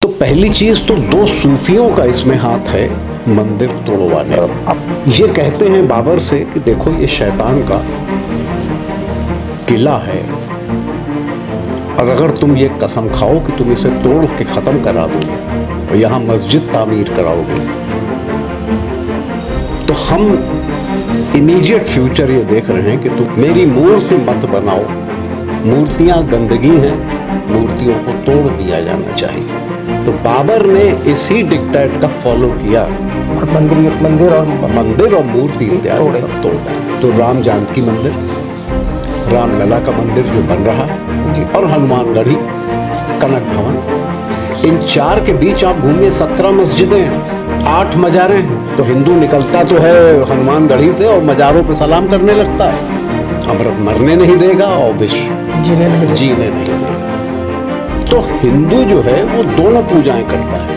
तो पहली चीज तो दो सूफियों का इसमें हाथ है मंदिर तोड़वाने। ये कहते हैं बाबर से कि देखो ये शैतान का किला है और अगर तुम ये कसम खाओ कि तुम इसे तोड़ के खत्म करा दोगे और यहाँ मस्जिद तामीर कराओगे तो हम इमीडिएट फ्यूचर ये देख रहे हैं कि तुम मेरी मूर्ति मत बनाओ, मूर्तियां गंदगी हैं, मूर्तियों को तोड़ दिया जाना चाहिए। तो बाबर ने इसी डिक्टेट का फॉलो किया और मंदिर और मूर्ति इत्यादि सब तोड़ दिया। तो राम जानकी मंदिर, रामलला का मंदिर जो बन रहा है और हनुमानगढ़ी, कनक भवन, इन चार के बीच आप घूमिए 17 मस्जिदें हैं, 8 मजारें हैं। तो हिंदू निकलता तो है हनुमानगढ़ी से और मजारों पे सलाम करने लगता है। अमृत मरने नहीं देगा और विष जीने नहीं देगा। तो हिंदू जो है वो दोनों पूजाएं करता है,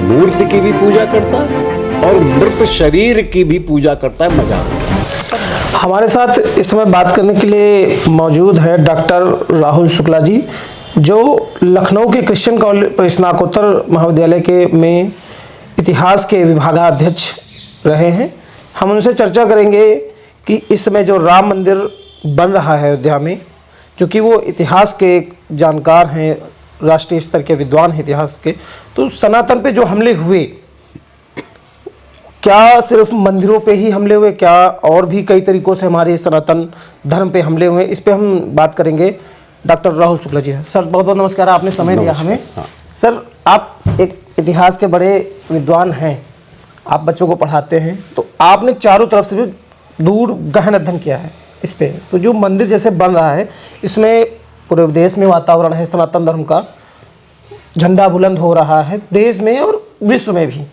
मूर्ति की भी पूजा करता है और मृत शरीर की भी पूजा करता है मजारों। हमारे साथ इस समय बात करने के लिए मौजूद है डॉक्टर राहुल शुक्ला जी, जो लखनऊ के क्रिश्चियन कॉलेज स्नातकोत्तर महाविद्यालय के में इतिहास के विभागाध्यक्ष रहे हैं। हम उनसे चर्चा करेंगे कि इस समय जो राम मंदिर बन रहा है अयोध्या में, जो कि वो इतिहास के जानकार हैं, राष्ट्रीय स्तर के विद्वान हैं इतिहास के, तो सनातन पे जो हमले हुए, क्या सिर्फ मंदिरों पे ही हमले हुए, क्या और भी कई तरीकों से हमारे सनातन धर्म पे हमले हुए, इस पे हम बात करेंगे डॉक्टर राहुल शुक्ला जी। सर बहुत बहुत नमस्कार, आपने समय दिया हमें। सर आप एक इतिहास के बड़े विद्वान हैं, आप बच्चों को पढ़ाते हैं, तो आपने चारों तरफ से भी दूर गहन अध्ययन किया है इस पे। तो जो मंदिर जैसे बन रहा है, इसमें पूरे देश में वातावरण है सनातन धर्म का, झंडा बुलंद हो रहा है देश में और विश्व में भी।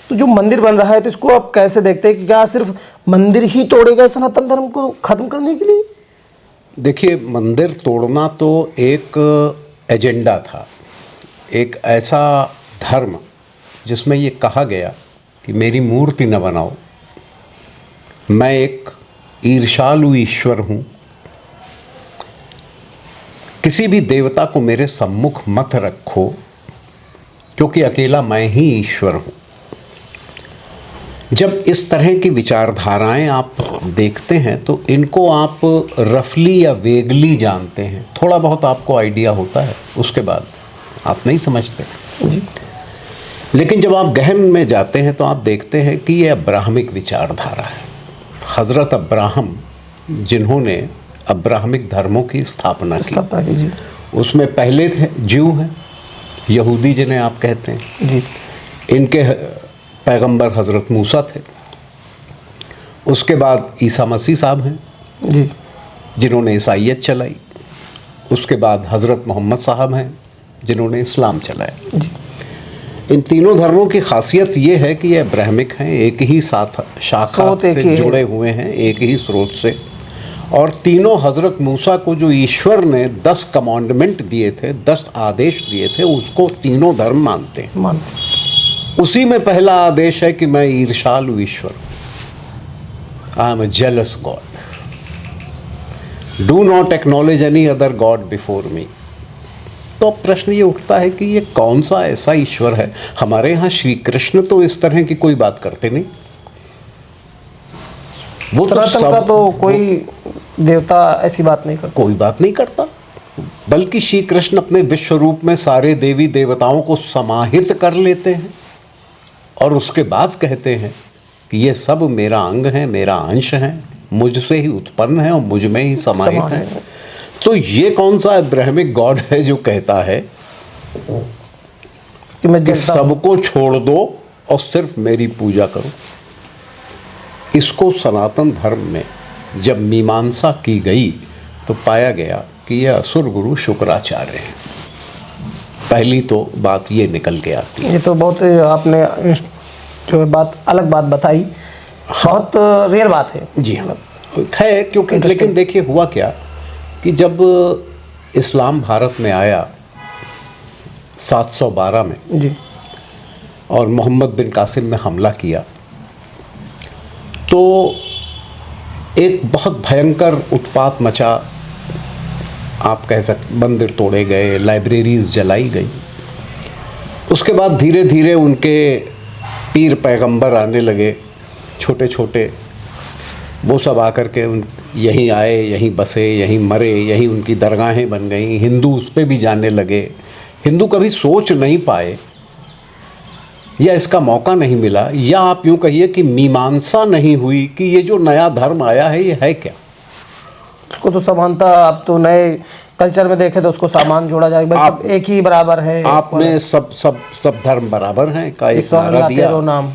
तो जो मंदिर बन रहा है, तो इसको आप कैसे देखते हैं कि क्या सिर्फ मंदिर ही तोड़े गए सनातन धर्म को खत्म करने के लिए? देखिए, मंदिर तोड़ना तो एक एजेंडा था, एक ऐसा धर्म जिसमें ये कहा गया कि मेरी मूर्ति न बनाओ, मैं एक ईर्ष्यालु ईश्वर हूँ, किसी भी देवता को मेरे सम्मुख मत रखो क्योंकि अकेला मैं ही ईश्वर हूँ। जब इस तरह की विचारधाराएं आप देखते हैं तो इनको आप रफली या वेगली जानते हैं, थोड़ा बहुत आपको आइडिया होता है, उसके बाद आप नहीं समझते जी। लेकिन जब आप गहन में जाते हैं तो आप देखते हैं कि यह अब्राहमिक विचारधारा है। हज़रत अब्राहम जिन्होंने अब्राहमिक धर्मों की स्थापना की जी। उसमें पहले थे ज्यू हैं, यहूदी जिन्हें आप कहते हैं जी। इनके पैगंबर हज़रत मूसा थे। उसके बाद ईसा मसीह साहब हैं जी, जिन्होंने ईसाईयत चलाई। उसके बाद हज़रत मोहम्मद साहब हैं जिन्होंने इस्लाम चलाया जी। इन तीनों धर्मों की खासियत ये है कि ये ब्राह्मिक हैं, एक ही साथ शाखा से जुड़े हुए हैं, एक ही स्रोत से। और तीनों हज़रत मूसा को जो ईश्वर ने 10 कमांडमेंट दिए थे, 10 आदेश दिए थे, उसको तीनों धर्म मानते हैं। उसी में पहला आदेश है कि मैं ईर्ष्यालु ईश्वर, I am a jealous God, do not acknowledge any other God before me. तो प्रश्न ये उठता है कि ये कौन सा ऐसा ईश्वर है? हमारे यहाँ श्री कृष्ण तो इस तरह की कोई बात करते नहीं। वो तो कोई देवता ऐसी बात नहीं करता, कोई बात नहीं करता, बल्कि श्री कृष्ण अपने विश्व रूप में सारे देवी देवताओं को समाहित कर लेते हैं और उसके बाद कहते हैं कि ये सब मेरा अंग है, मेरा अंश है, मुझसे ही उत्पन्न है और मुझ में ही समाहित है। तो ये कौन सा ब्राह्मिक गॉड है जो कहता है कि सबको छोड़ दो और सिर्फ मेरी पूजा करो? इसको सनातन धर्म में जब मीमांसा की गई तो पाया गया कि यह असुर गुरु शुक्राचार्य हैं। पहली तो बात ये निकल के आती है। ये तो बहुत आपने जो बात अलग बात बताई, बहुत रियल बात है जी हाँ है। क्योंकि लेकिन देखिए हुआ क्या कि जब इस्लाम भारत में आया 712 में जी, और मोहम्मद बिन कासिम ने हमला किया तो एक बहुत भयंकर उत्पात मचा। आप कह सकते, मंदिर तोड़े गए, लाइब्रेरीज जलाई गई उसके बाद धीरे धीरे उनके पीर पैगंबर आने लगे, छोटे छोटे, वो सब आकर के उन यहीं आए, यहीं बसे, यहीं मरे, यहीं उनकी दरगाहें बन गई। हिंदू उस पर भी जाने लगे। हिंदू कभी सोच नहीं पाए या इसका मौका नहीं मिला, या आप यूँ कहिए कि मीमांसा नहीं हुई कि ये जो नया धर्म आया है ये है क्या। उसको तो समानता, अब तो नए कल्चर में देखे तो उसको सामान जोड़ा जाए, बस सब एक ही बराबर है। आप में सब सब सब धर्म बराबर हैं का एक नारा दिया, नाम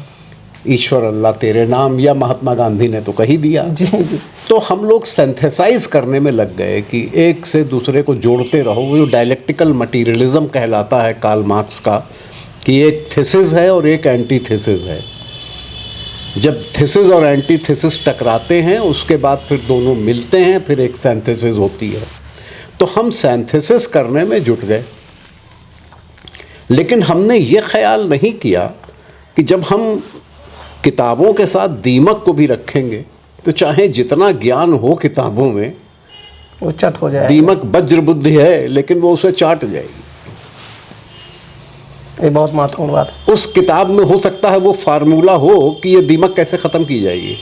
ईश्वर अल्लाह तेरे नाम, या महात्मा गांधी ने तो कही दिया। जी जी। तो हम लोग सिंथेसाइज करने में लग गए कि एक से दूसरे को जोड़ते रहो। वो जो डायलेक्टिकल मटीरियलिज्म कहलाता है कार्ल मार्क्स का, कि एक थीसिस है और एक एंटीथीसिस है। जब थीसिस और एंटीथीसिस टकराते हैं उसके बाद फिर दोनों मिलते हैं, फिर एक सिंथेसिस होती है। तो हम सिंथेसिस करने में जुट गए, लेकिन हमने ये ख्याल नहीं किया कि जब हम किताबों के साथ दीमक को भी रखेंगे तो चाहे जितना ज्ञान हो किताबों में, वो चट हो जाए। दीमक वज्र बुद्धि है लेकिन वो उसे चाट जाएगी। ये बहुत महत्वपूर्ण बात है। उस किताब में हो सकता है वो फार्मूला हो कि ये दीमक कैसे ख़त्म की जाएगी,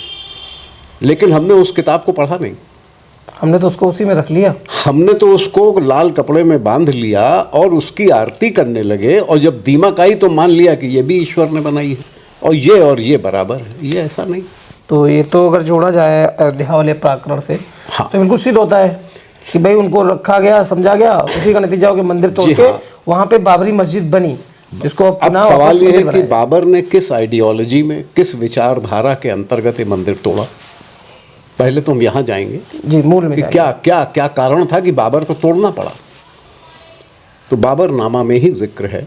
लेकिन हमने उस किताब को पढ़ा नहीं। हमने तो उसको उसी में रख लिया। हमने तो उसको लाल कपड़े में बांध लिया और उसकी आरती करने लगे, और जब दीमक आई तो मान लिया कि ये भी ईश्वर ने बनाई है और ये बराबर है। ये ऐसा नहीं। तो ये तो अगर जोड़ा जाए अयोध्या वाले प्रकरण से, हाँ। तो बिल्कुल सिद्ध होता है कि भाई उनको रखा गया, समझा गया, उसी का नतीजा हो कि मंदिर तोड़ जी के हाँ। वहाँ पे बाबरी मस्जिद बनी, जिसको अब सवाल ये है कि बाबर ने किस आइडियोलॉजी में, किस विचारधारा के अंतर्गत ये मंदिर तोड़ा। पहले तो हम यहाँ जाएंगे जी मूल में कि क्या क्या क्या कारण था कि बाबर को तोड़ना पड़ा। तो बाबर नामा में ही जिक्र है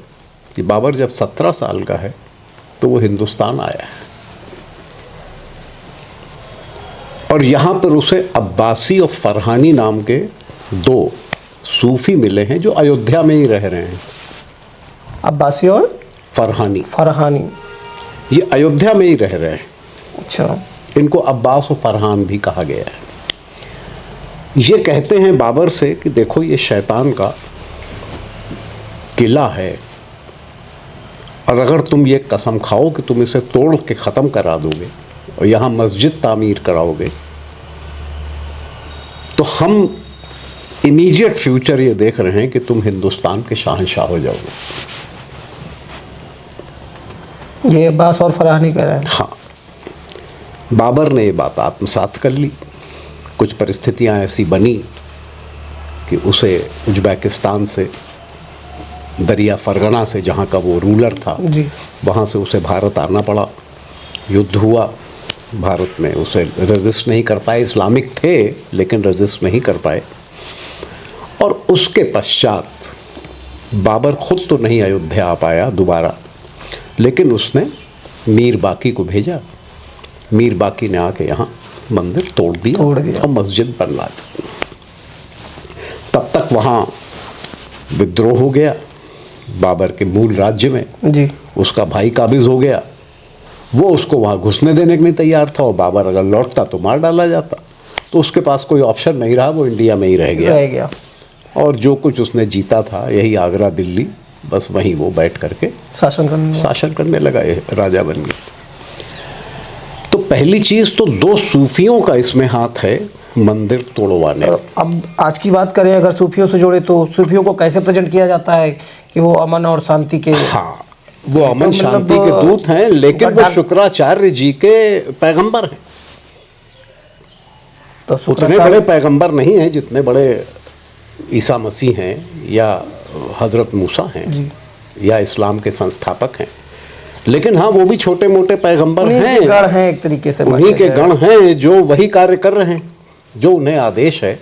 कि बाबर जब 17 साल का है तो वो हिंदुस्तान आया है, और यहाँ पर उसे अब्बासी और फरहानी नाम के 2 सूफी मिले हैं जो अयोध्या में ही रह रहे हैं। अब्बासी और फरहानी ये अयोध्या में ही रह रहे हैं। अच्छा। इनको अब्बास और फरहान भी कहा गया है। ये कहते हैं बाबर से कि देखो ये शैतान का किला है, और अगर तुम ये कसम खाओ कि तुम इसे तोड़ के ख़त्म करा दोगे और यहाँ मस्जिद तामीर कराओगे, तो हम इमीडिएट फ्यूचर ये देख रहे हैं कि तुम हिंदुस्तान के शहंशाह हो जाओगे। ये अब्बास और फरहानी कह रहे हैं। हाँ, बाबर ने ये बात आत्मसात कर ली। कुछ परिस्थितियां ऐसी बनी कि उसे उज्बेकिस्तान से, दरिया फरगना से, जहाँ का वो रूलर था, जी, वहाँ से उसे भारत आना पड़ा। युद्ध हुआ, भारत में उसे रेजिस्ट नहीं कर पाए। इस्लामिक थे लेकिन रेजिस्ट नहीं कर पाए। और उसके पश्चात बाबर खुद तो नहीं अयोध्या आ पाया दोबारा, लेकिन उसने मीर बाकी को भेजा। मीर बाकी ने आके यहाँ मंदिर तोड़ दिया और मस्जिद बनवा दी। तब तक वहाँ विद्रोह हो गया बाबर के मूल राज्य में जी। उसका भाई काबिज हो गया। वो उसको वहाँ घुसने देने के लिए तैयार था, और बाबर अगर लौटता तो मार डाला जाता। तो उसके पास कोई ऑप्शन नहीं रहा, वो इंडिया में ही रह गया। और जो कुछ उसने जीता था, यही आगरा दिल्ली, बस वहीं वो बैठ करके शासन करने लगा, राजा बन गया। तो पहली चीज़ तो 2 सूफियों का इसमें हाथ है मंदिर तोड़वाने। अब आज की बात करें अगर सूफियों से जोड़े, तो सूफियों को कैसे प्रेजेंट किया जाता है कि वो अमन और शांति के, हाँ, वो अमन शांति के दूत हैं, लेकिन वो शुक्राचार्य जी के पैगंबर हैं। तो उतने बड़े पैगंबर नहीं हैं जितने बड़े ईसा मसीह हैं या हजरत मूसा हैं या इस्लाम के संस्थापक हैं, लेकिन हाँ वो भी छोटे मोटे पैगंबर हैं, गण हैं एक तरीके से, उन्हीं के गण हैं जो वही कार्य कर रहे हैं, जो उन्हें आदेश है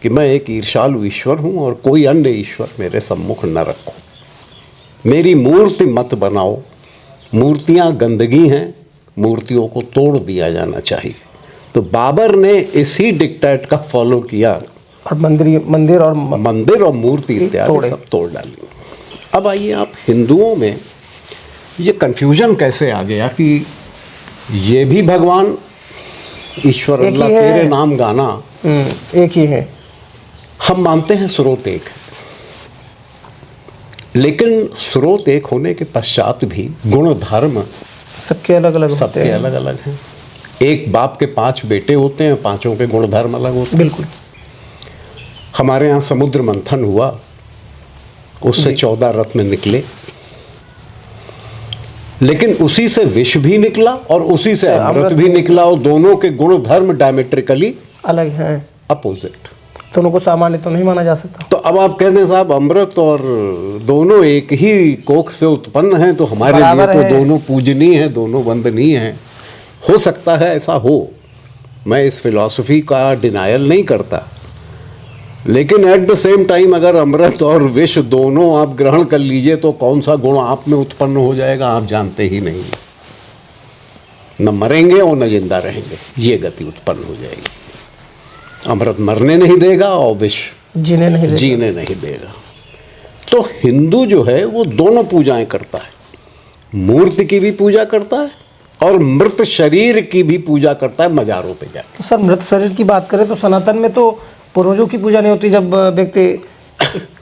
कि मैं एक ईर्ष्यालु ईश्वर हूँ और कोई अन्य ईश्वर मेरे सम्मुख न रखो, मेरी मूर्ति मत बनाओ, मूर्तियाँ गंदगी हैं, मूर्तियों को तोड़ दिया जाना चाहिए। तो बाबर ने इसी डिक्टेट का फॉलो किया और मंदिर और मूर्ति इत्यादि सब तोड़ डाली। अब आइए आप, हिंदुओं में ये कन्फ्यूजन कैसे आ गया कि ये भी भगवान ईश्वर अल्लाह तेरे नाम गाना एक ही है। हम मानते हैं स्रोत एक है, लेकिन स्रोत एक होने के पश्चात भी गुण धर्म सबके अलग अलग होते सबके हैं। अलग अलग हैं। एक बाप के 5 बेटे होते हैं, पांचों के गुण धर्म अलग होते हैं। बिल्कुल। हमारे यहाँ समुद्र मंथन हुआ, उससे 14 रत्न निकले, लेकिन उसी से विष भी निकला और उसी से अमृत भी निकला, और दोनों के गुण धर्म डायमेट्रिकली अलग हैं, अपोजिट। दोनों को सामान्य तो नहीं माना जा सकता। तो अब आप कहते हैं साहब अमृत और दोनों एक ही कोख से उत्पन्न हैं, तो हमारे लिए बराबर तो है। दोनों पूजनीय हैं, दोनों वंदनीय हैं। हो सकता है ऐसा हो, मैं इस फिलॉसफी का डिनायल नहीं करता, लेकिन एट द सेम टाइम अगर अमृत और विष दोनों आप ग्रहण कर लीजिए तो कौन सा गुण आप में उत्पन्न हो जाएगा आप जानते ही नहीं। न मरेंगे और न जिंदा रहेंगे, ये गति उत्पन्न हो जाएगी। अमृत मरने नहीं देगा और विष जीने नहीं देते। जीने नहीं देगा। तो हिंदू जो है वो दोनों पूजाएं करता है, मूर्ति की भी पूजा करता है और मृत शरीर की भी पूजा करता है मजारों पे जाकर। तो सर मृत शरीर की बात करें तो सनातन में तो पूर्वजों की पूजा नहीं होती। जब व्यक्ति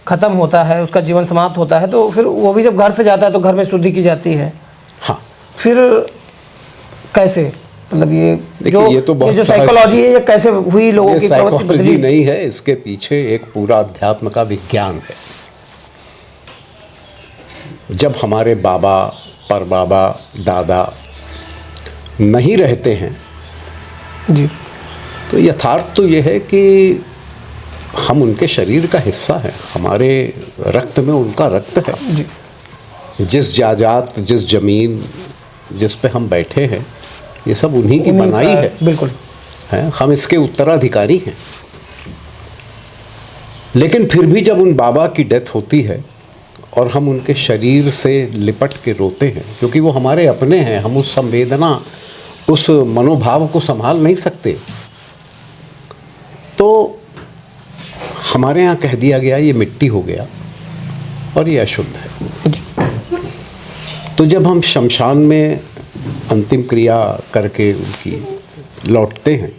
खत्म होता है, उसका जीवन समाप्त होता है, तो फिर वो भी जब घर से जाता है तो घर में शुद्धि की जाती है। हाँ, फिर कैसे, मतलब ये देखिए, ये तो बहुत जो सहज- साइकोलॉजी है, ये कैसे हुई लोगों ये की प्रवृत्ति साइकोलॉजी बदली? नहीं है, इसके पीछे एक पूरा अध्यात्म का विज्ञान है। जब हमारे बाबा, परबाबा, दादा नहीं रहते हैं जी तो यथार्थ तो ये है कि हम उनके शरीर का हिस्सा हैं, हमारे रक्त में उनका रक्त है। जी जिस जायदाद, जिस जमीन जिस पे हम बैठे हैं, ये सब उन्हीं की उन्हीं बनाई का- है, बिल्कुल। हैं, हम इसके उत्तराधिकारी हैं। लेकिन फिर भी जब उन बाबा की डेथ होती है और हम उनके शरीर से लिपट के रोते हैं, क्योंकि वो हमारे अपने हैं, हम उस संवेदना, उस मनोभाव को संभाल नहीं सकते, तो हमारे यहाँ कह दिया गया ये मिट्टी हो गया और ये अशुद्ध है। तो जब हम शमशान में अंतिम क्रिया करके उनकी लौटते हैं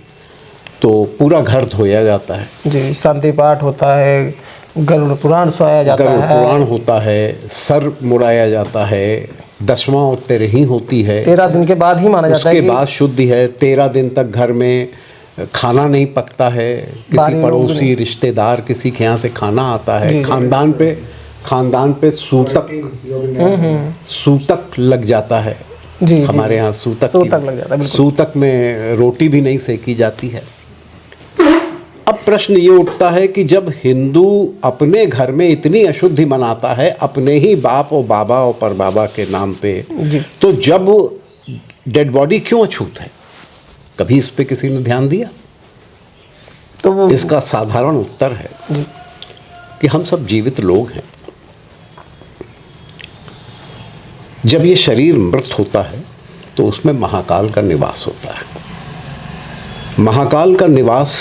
तो पूरा घर धोया जाता है, जी, शांति पाठ होता है, गरुड़ पुराण सुनाया जाता गरुड़ है, पुराण होता है, सर मुड़ाया जाता है, 10वां और 13वीं होती है, 13 दिन के बाद ही माना जाता है उसके कि बाद शुद्धि है। 13 दिन तक घर में खाना नहीं पकता है, बारी किसी लोग पड़ोसी नहीं। रिश्तेदार किसी के यहाँ से खाना आता जी, है। जी। खानदान पे सूतक लग जाता है। जी, हमारे जी। यहाँ सूतक लग जाता है, बिल्कुल। सूतक में रोटी भी नहीं सेकी जाती है। अब प्रश्न ये उठता है कि जब हिंदू अपने घर में इतनी अशुद्धि मनाता है अपने ही बाप और बाबा और परबाबा के नाम पे, जी। तो जब डेड बॉडी क्यों अछूत है? कभी इस पे किसी ने ध्यान दिया? तो वो इसका साधारण उत्तर है कि हम सब जीवित लोग हैं। जब ये शरीर मृत होता है तो उसमें महाकाल का निवास होता है। महाकाल का निवास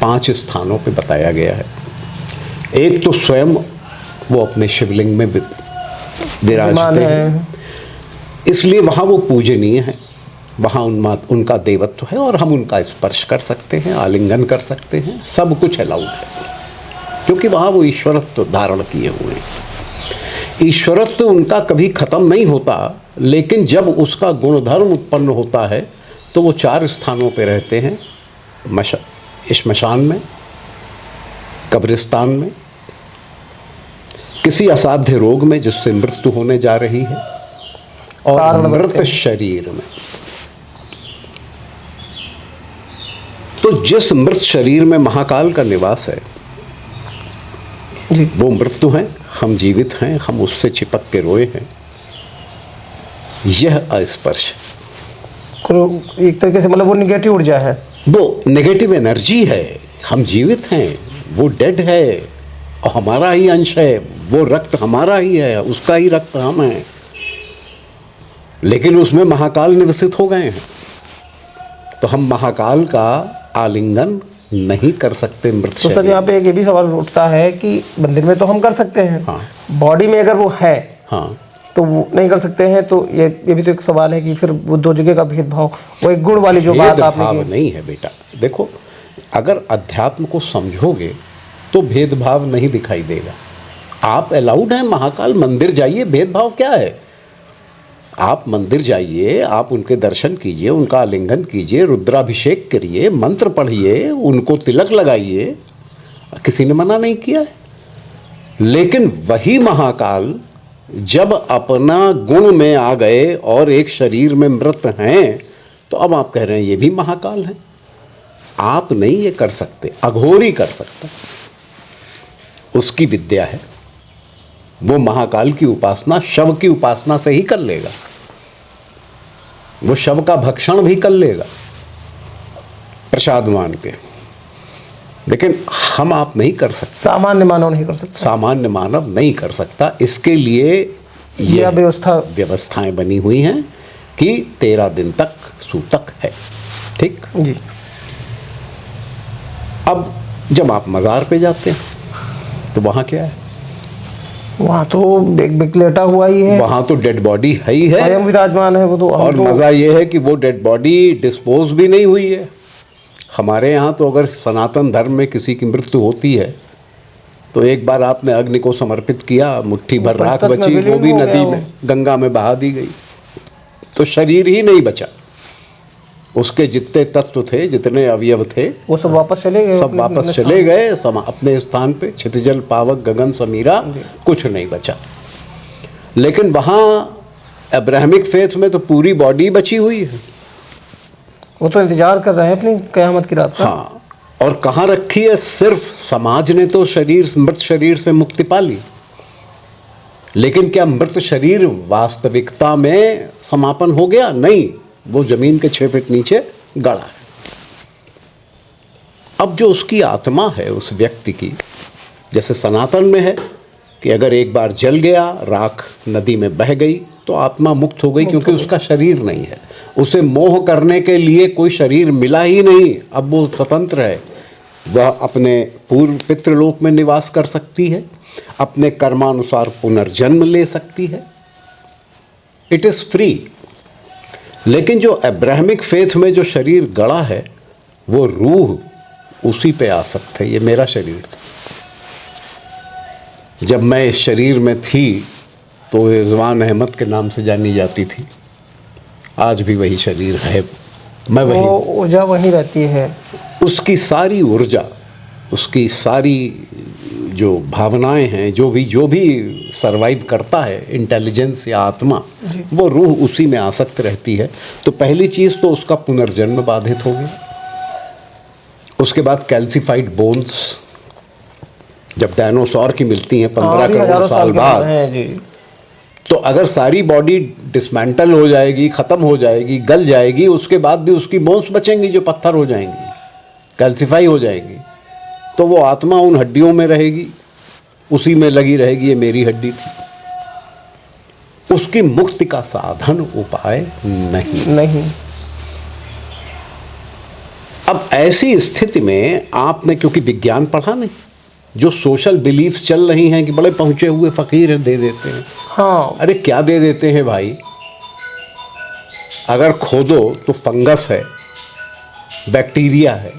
5 स्थानों पे बताया गया है। एक तो स्वयं वो अपने शिवलिंग में विराजते हैं, इसलिए वहाँ वो पूजनीय है, वहाँ उनका देवत्व है और हम उनका स्पर्श कर सकते हैं, आलिंगन कर सकते हैं, सब कुछ अलाउड है, क्योंकि वहाँ वो ईश्वरत्व धारण किए हुए हैं। ईश्वरत्व उनका कभी खत्म नहीं होता, लेकिन जब उसका गुणधर्म उत्पन्न होता है तो वो 4 स्थानों पे रहते हैं, श्मशान में, कब्रिस्तान में, किसी असाध्य रोग में जिससे मृत्यु होने जा रही है, और मृत शरीर में। तो जिस मृत शरीर में महाकाल का निवास है जी। वो मृत्यु है, हम जीवित हैं, हम उससे चिपक के रोए हैं। यह अस्पर्श, एक तरीके से मतलब वो निगेटिव ऊर्जा है, वो नेगेटिव एनर्जी है। हम जीवित हैं, वो डेड है और हमारा ही अंश है, वो रक्त हमारा ही है, उसका ही रक्त हम हैं, लेकिन उसमें महाकाल निवसित हो गए हैं। तो हम महाकाल का आलिंगन नहीं कर सकते मृत तो सर शरीर। यहाँ पे एक ये भी सवाल उठता है कि मंदिर में तो हम कर सकते हैं, हाँ। बॉडी में अगर वो है हाँ, तो वो नहीं कर सकते हैं, तो ये भी तो एक सवाल है कि फिर वो 2 जगह का भेदभाव, वो एक गुण वाली जो बात आपने भेदभाव की। नहीं है बेटा। देखो, अगर अध्यात्म को समझोगे तो भेदभाव नहीं दिखाई देगा। आप अलाउड हैं, महाकाल मंदिर जाइए, भेदभाव क्या है? आप मंदिर जाइए, आप उनके दर्शन कीजिए, उनका आलिंगन कीजिए, रुद्राभिषेक करिए, मंत्र पढ़िए, उनको तिलक लगाइए, किसी ने मना नहीं किया है। लेकिन वही महाकाल जब अपना गुण में आ गए और एक शरीर में मृत हैं, तो अब आप कह रहे हैं ये भी महाकाल है। आप नहीं ये कर सकते, अघोरी कर सकता, उसकी विद्या है। वो महाकाल की उपासना शव की उपासना से ही कर लेगा, वो शव का भक्षण भी कर लेगा प्रसाद मान के, लेकिन हम आप नहीं कर सकते, सामान्य मानव नहीं कर सकता, सामान्य मानव नहीं कर सकता। इसके लिए ये व्यवस्थाएं बनी हुई हैं कि 13 दिन तक सूतक है। ठीक जी। अब जब आप मज़ार पे जाते हैं तो वहाँ क्या है? वहाँ तो एक लेटा हुआ ही है, वहाँ तो डेड बॉडी है ही है, स्वयं विराजमान है वो तो। और मज़ा ये है कि वो डेड बॉडी डिस्पोज भी नहीं हुई है। हमारे यहाँ तो अगर सनातन धर्म में किसी की मृत्यु होती है तो एक बार आपने अग्नि को समर्पित किया, मुट्ठी भर राख बची, वो भी नदी में, गंगा में बहा दी गई, तो शरीर ही नहीं बचा। उसके जितने तत्व थे, जितने अवयव थे, वो सब वापस चले गए, सब वापस चले गए अपने स्थान पे। क्षितिजल पावक गगन समीरा, कुछ नहीं बचा। लेकिन वहाँ अब्राहमिक फेथ में तो पूरी बॉडी बची हुई है। वो तो इंतजार कर रहे हैं अपनी कयामत की रात का। हाँ, और कहाँ रखी है? सिर्फ समाज ने तो मृत शरीर से मुक्ति पा ली, लेकिन क्या मृत शरीर वास्तविकता में समापन हो गया? नहीं, वो जमीन के 6 फीट नीचे गड़ा है। अब जो उसकी आत्मा है उस व्यक्ति की, जैसे सनातन में है कि अगर एक बार जल गया, राख नदी में बह गई, तो आत्मा मुक्त हो गई, क्योंकि उसका शरीर नहीं है। उसे मोह करने के लिए कोई शरीर मिला ही नहीं। अब वो स्वतंत्र है, वह अपने पूर्व पितृलोक में निवास कर सकती है, अपने कर्मानुसार पुनर्जन्म ले सकती है। It is free. लेकिन जो अब्राहमिक फेथ में जो शरीर गड़ा है, वो रूह उसी पे आसक्त है। ये मेरा शरीर था, जब मैं इस शरीर में थी तो रिजवान अहमद के नाम से जानी जाती थी। आज भी वही शरीर है, मैं वही, ऊर्जा वही रहती है। उसकी सारी ऊर्जा, उसकी सारी जो भावनाएं हैं, जो भी सरवाइव करता है, इंटेलिजेंस या आत्मा, वो रूह उसी में आसक्त रहती है। तो पहली चीज़ तो उसका पुनर्जन्म बाधित हो गया। उसके बाद कैल्सिफाइड बोन्स जब डायनासोर की मिलती हैं 15 करोड़ साल बाद, तो अगर सारी बॉडी डिसमेंटल हो जाएगी, ख़त्म हो जाएगी, गल जाएगी, उसके बाद भी उसकी बोन्स बचेंगी जो पत्थर हो जाएंगी, कैल्सिफाई हो जाएंगी, तो वो आत्मा उन हड्डियों में रहेगी, उसी में लगी रहेगी, ये मेरी हड्डी थी। उसकी मुक्ति का साधन उपाय नहीं। अब ऐसी स्थिति में आपने, क्योंकि विज्ञान पढ़ा नहीं, जो सोशल बिलीफ्स चल रही हैं कि बड़े पहुंचे हुए फकीर दे देते हैं। हाँ, अरे क्या दे देते हैं भाई? अगर खोदो तो फंगस है, बैक्टीरिया है,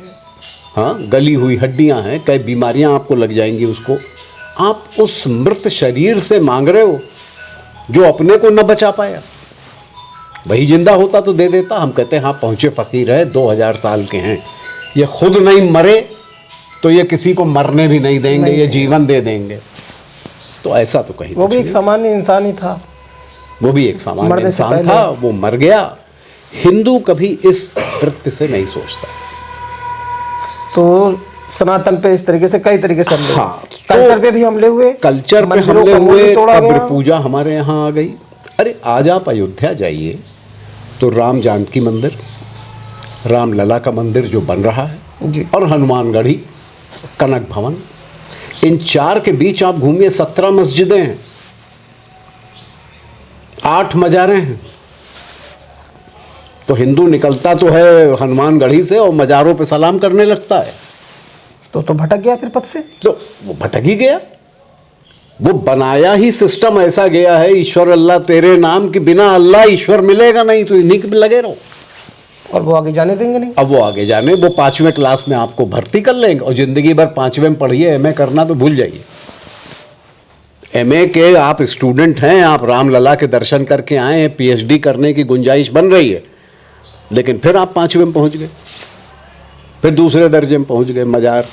हाँ, गली हुई हड्डियां हैं, कई बीमारियां आपको लग जाएंगी। उसको आप उस मृत शरीर से मांग रहे हो जो अपने को न बचा पाया। वही जिंदा होता तो दे देता। हम कहते हैं हाँ, पहुंचे फकीर है, 2000 साल के हैं, ये खुद नहीं मरे तो ये किसी को मरने भी नहीं देंगे, ये जीवन दे देंगे। तो ऐसा तो कहीं, वो भी एक सामान्य इंसान ही था, वो भी एक सामान्य इंसान था, वो मर गया। हिंदू कभी इस वृत्ति से नहीं सोचता। तो सनातन पे इस तरीके से कई तरीके से हमले, हाँ, कल्चर पे भी हमले हुए, कल्चर पे हमले हुए, कब्र पूजा हमारे यहाँ आ गई। अरे आज आप अयोध्या जाइए तो राम जानकी मंदिर, राम लला का मंदिर जो बन रहा है जी, और हनुमानगढ़ी, कनक भवन, इन 4 के बीच आप घूमिए, 17 मस्जिदें हैं, 8 मज़ारें हैं। तो हिंदू निकलता तो है हनुमानगढ़ी से और मज़ारों पे सलाम करने लगता है, तो भटक गया फिर पथ से। तो वो भटक ही गया। वो बनाया ही सिस्टम ऐसा गया है, ईश्वर अल्लाह तेरे नाम के बिना अल्लाह ईश्वर मिलेगा नहीं, तो इन्हीं के लगे रहो। और वो आगे जाने देंगे नहीं। अब वो आगे जाने, वो 5वें क्लास में आपको भर्ती कर लेंगे और ज़िंदगी भर 5वें में पढ़िए, एमए करना तो भूल जाइए। एमए के आप स्टूडेंट हैं, आप रामलला के दर्शन करके आए हैं, पीएचडी करने की गुंजाइश बन रही है, लेकिन फिर आप 5वें में पहुंच गए, फिर दूसरे दर्जे में पहुंच गए, मजार।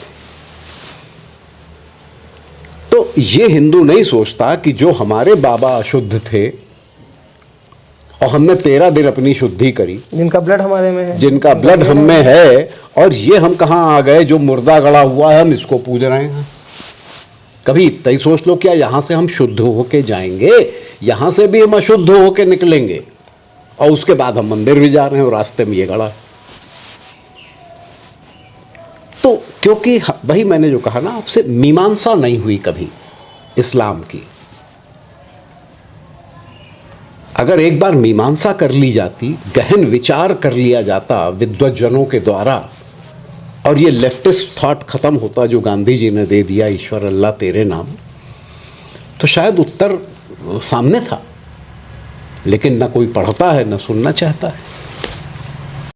तो ये हिंदू नहीं सोचता कि जो हमारे बाबा अशुद्ध थे और हमने 13 दिन अपनी शुद्धि करी, जिनका ब्लड हमारे में है, जिनका ब्लड हम में है, और ये हम कहाँ आ गए, जो मुर्दा गड़ा हुआ है हम इसको पूज रहे हैं। कभी इतना ही सोच लो, क्या यहां से हम शुद्ध होके जाएंगे? यहां से भी हम अशुद्ध होके निकलेंगे, और उसके बाद हम मंदिर भी जा रहे हैं और रास्ते में ये गड़ा। तो क्योंकि वही मैंने जो कहा ना आपसे, मीमांसा नहीं हुई कभी इस्लाम की। अगर एक बार मीमांसा कर ली जाती, गहन विचार कर लिया जाता विद्वज्जनों के द्वारा, और ये लेफ्टिस्ट थॉट खत्म होता जो गांधी जी ने दे दिया, ईश्वर अल्लाह तेरे नाम, तो शायद उत्तर सामने था। लेकिन न कोई पढ़ता है, न सुनना चाहता है।